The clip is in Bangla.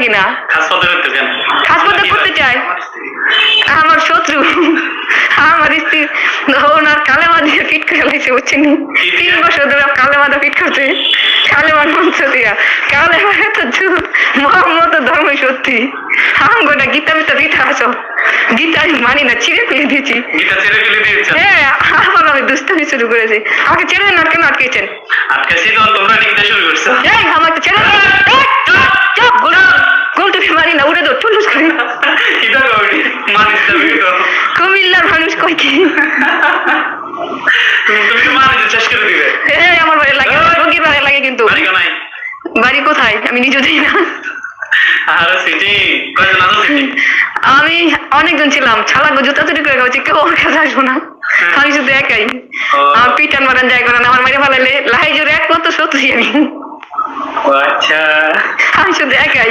করি না। হাসপাতাল করতে চাই আমার শত্রু, আমার স্ত্রী ওনার কালেমা দিয়ে ফিট করে লাইছে, বুঝছেন? 3 বছর ধরে কালেমাটা ফিট করতে, কালেমার মন্ত্র দিয়া, কালেমা এত জোর, মোহাম্মদ ধর্ম সত্যি। গোটা গীতা মিতা পিঠা আসো, গীতা আমি মানি না, ছিঁড়ে ফেলে দিয়েছি। হ্যাঁ, আবার আমি দুষ্টামি শুরু করেছি। আমাকে ছেড়ে না, কেন আটকেছেন? আমাকে ছেড়ে গোল টুপি মারি না, উড়ে দৌড় টুলুস করি। কুমিল্লার মানুষ কই কি আমার বাড়ি লাগে, রোগীর বাড়ি লাগে, কিন্তু বাড়ি কোথায় আমি নিজে দিই না। আমি অনেকজন ছিলাম, ছালা জুতা চুরি করে গেছি, কেউ আমার কাছে আসবো না। আমি শুধু একাই, আমার পিটান মারান যায় করেন, আমার মারি ভালো লাহাই জোরে একমাত্র সত্যি আমি। আচ্ছা, আমি শুধু একাই।